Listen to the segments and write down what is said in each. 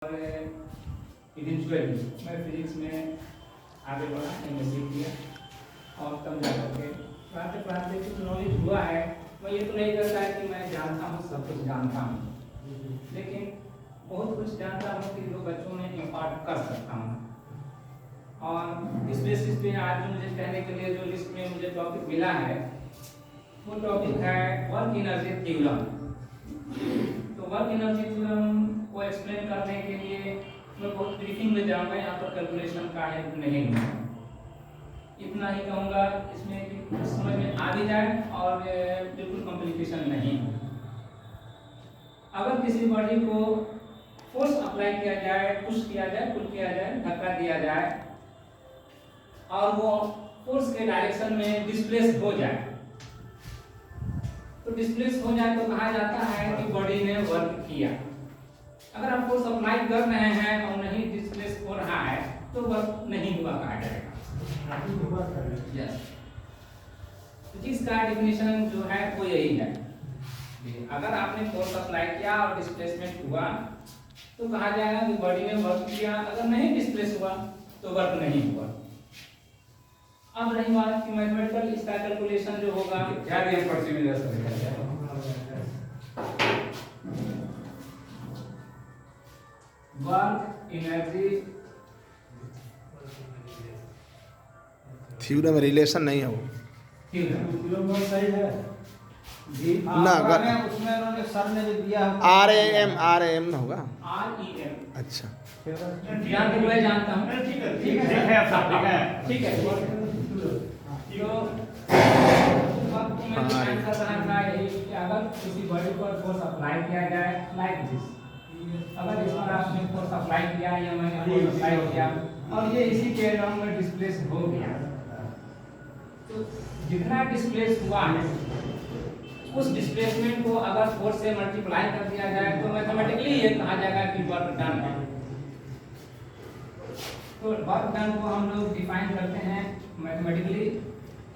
और इवेंचुअली मैं फिजिक्स में आगे बढ़ा, एमएससी किया और तब जा करके पढ़ाते पढ़ाते कुछ नॉलेज हुआ है। मैं ये तो नहीं करता है कि मैं जानता हूँ, सब कुछ जानता हूँ, लेकिन बहुत कुछ जानता हूँ कि जो बच्चों में इम्पार्ट कर सकता हूँ। और इस बेसिस पे आज मुझे कहने के लिए जो लिस्ट में मुझे टॉपिक मिला है वो टॉपिक है वर्क एनर्जी थ्योरम। तो वर्क एनर्जी थ्योरम को एक्सप्लेन करने के लिए मैं बहुत ब्रीफिंग में जाऊंगा, यहाँ पर कैलकुलेशन का हेल्प नहीं लूँगा। इतना ही कहूँगा इसमें कि कुछ समझ में आ भी जाए और बिल्कुल कॉम्प्लिकेशन नहीं हो। अगर किसी बॉडी को फोर्स अप्लाई किया जाए, पुश किया जाए, पुल किया जाए, धक्का दिया जाए और वो फोर्स के डायरेक्शन में डिस्प्लेस हो जाए, तो डिस्प्लेस हो जाए तो कहा जाता है कि बॉडी ने वर्क किया। अगर आप फोर्स अप्लाई कर रहे हैं और नहीं डिस्प्लेस हो रहा है तो वर्क नहीं हुआ कहा जाएगा। फिजिक्स का डेफिनेशन जो है वो यही है, अगर आपने फोर्स अप्लाई किया और डिस्प्लेसमेंट हुआ तो कहा जाएगा कि बॉडी ने वर्क किया। अगर नहीं डिस्प्लेस हुआ तो वर्क नहीं हुआ। अब रही बात कि मैथमेटिकल इसका कैलकुलेशन जो होगा क्या दिया पर्ची में वर्क एनर्जी थ्योरम में रिलेशन नहीं है वो। थ्योरम सही है जी ना अगर उसमें उन्होंने सर ने जो दिया RAM ना होगा। REM अच्छा ध्यान तो मैं जानता हूँ। ठीक है ठीक है ठीक है। तो वक्त में डिफाइन कर रहा था यही कि अगर किसी बॉडी पर फोर्स अप्लाई किया जाए लाइक दिस, अगर इस पर आपने फोर्स अप्लाई किया या मैंने फोर्स अप्लाई किया और ये इसी के अराउंड में डिस्प्लेस हो गया, तो जितना डिस्प्लेस हुआ है उस डिस्प्लेसमेंट को अगर फोर्स से मल्टीप्लाई कर दिया जाए तो मैथमेटिकली ये कहा जाएगा कि वर्क डन है। तो वर्क डन को हम लोग डिफाइन करते हैं मैथमेटिकली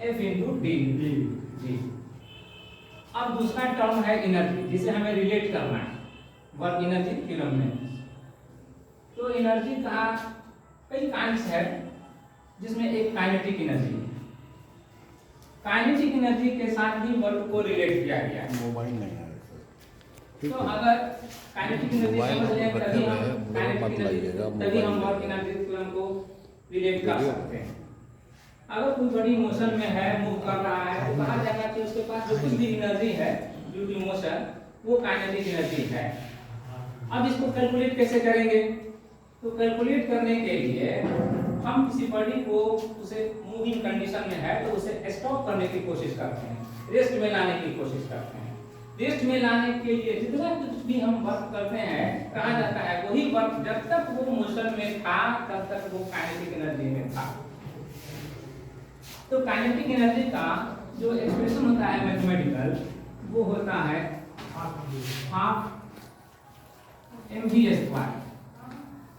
F × D। अब दूसरा टर्म है एनर्जी, जिसे हमें रिलेट करना है वर्क एनर्जी थ्योरम में। तो एनर्जी का कई काइंड्स है, जिसमें एक काइनेटिक एनर्जी है। काइनेटिक एनर्जी के साथ ही वर्क को रिलेट किया गया है। मोबाइल नहीं है तो अगर काइनेटिक एनर्जी समझ लें तभी हम वर्क एनर्जी थ्योरम को रिलेट कर सकते हैं। अगर कोई बड़ी मोशन में है, मूव कर रहा है, तो कहा जाएगा कि उसके पास जो कुछ भी एनर्जी है ड्यू टू मोशन वो काइनेटिक एनर्जी है। अब इसको कैलकुलेट कैसे करेंगे? तो कैलकुलेट करने के लिए हम किसी बॉडी को उसे मूविंग कंडीशन में है तो उसे स्टॉप करने की कोशिश करते हैं, रेस्ट में लाने की कोशिश करते हैं। रेस्ट में लाने के लिए जितना कुछ भी हम वर्क करते हैं, कहा जाता है वही वर्क जब तक वो मोशन में था तब तक वो काइनेटिक एनर्जी में था। तो काइनेटिक एनर्जी का जो एक्सप्रेशन होता है मैथमेटिकल, वो होता है हाफ mv²।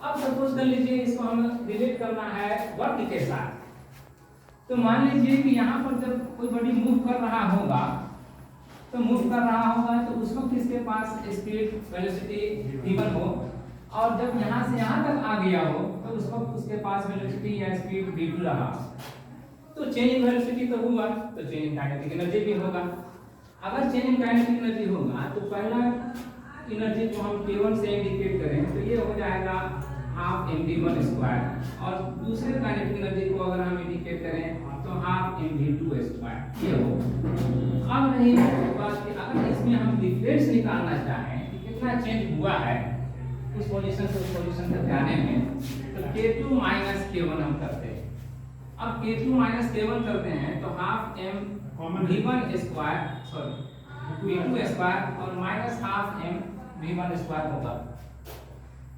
अब सपोज कर लीजिए इसको हम रिलेट करना है वर्क के साथ। तो मान लीजिए कि यहाँ पर जब कोई बॉडी मूव कर रहा होगा तो उस वक्त इसके पास स्पीड वेलोसिटी v1 हो, और जब यहाँ से यहाँ तक आ गया हो तो उस वक्त उसके पास वेलोसिटी या स्पीड v2 रहा। तो चेंज इन वेलोसिटी तो हुआ, तो चेंज इन काइनेटिक एनर्जी भी होगा। अगर चेंज इन काइनेटिक एनर्जी होगा तो पहला एनर्जी को हम k1 से इंडिकेट करें तो ये हो जाएगा हाफ mv1², और दूसरे काइनेटिक एनर्जी को अगर हम इंडिकेट करें तो हाफ mv2²। ये हो। अब रही बात कि अगर इसमें हम डिफरेंस निकालना चाहें कि कितना चेंज हुआ है उस पोजीशन से उस पोजीशन तक जाने में, तो k2 - k1 हम करते हैं। अब k2 - k1 करते हैं तो हाफ mv1² और माइनस हाफ mv1² होगा।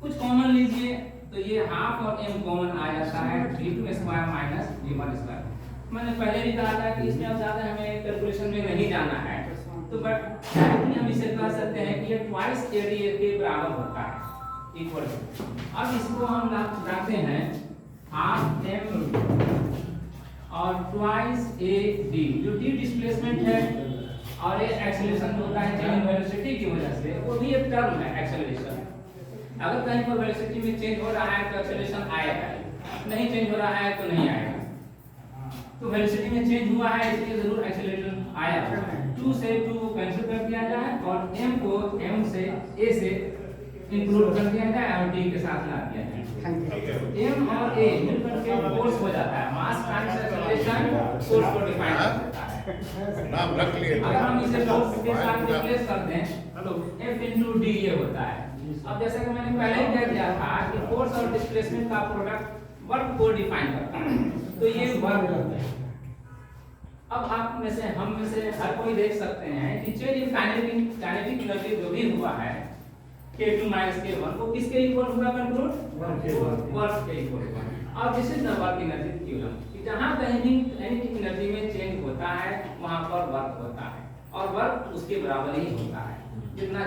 कुछ कॉमन लीजिए तो ये हाफ और m कॉमन आ जाता है, v2² - v1²। मैंने पहले भी कहा था कि इसमें अब ज़्यादा हमें कैलकुलेशन में नहीं जाना है, तो बट हम इसे कह सकते हैं कि ये ट्वाइस एरिया के बराबर होता है, इक्वल। अब इसको हम लाते हैं हाफ m और ट्वाइस AD, जो d डिस्प्लेसमेंट है और ये एक्सेलरेशन होता है चेंज इन वेलोसिटी की वजह से, वो भी एक टर्म है एक्सेलरेशन। अगर कहीं पर वेलोसिटी में चेंज हो रहा है तो एक्सेलरेशन आएगा, नहीं चेंज हो रहा है तो नहीं आएगा। तो वेलोसिटी में चेंज हुआ है इसलिए जरूर एक्सेलरेशन आया। 2 से 2 को कैंसिल कर दिया जाए और m को m से a से इंक्लूड कर दिया जाए और d के साथ ला दिया जाए। m और a मिलकर के फोर्स हो जाता है, मास टाइम्स एक्सेलरेशन फोर्स को डिफाइन करता है। नाम रख लिए। अगर हम इसे फोर्स के साथ रिप्लेस कर दें तो F into D ये होता है। अब जैसा कि मैंने पहले ही कह दिया था कि फोर्स और डिस्प्लेसमेंट का प्रोडक्ट वर्क को डिफाइन करता है, तो ये वर्क होता है। अब आप में से हम में से हर कोई देख सकते हैं कि चेंज इन काइनेटिक एनर्जी जो भी हुआ है K2 - K1 वो किसके इक्वल होगा कंट्रोल? वर्क के इक्वल होगा। और this is the work energy theorem. जहां कहीं भी काइनेटिक एनर्जी में चेंज होता है वहां पर वर्क होता है और वर्क उसके बराबर ही होता है जितना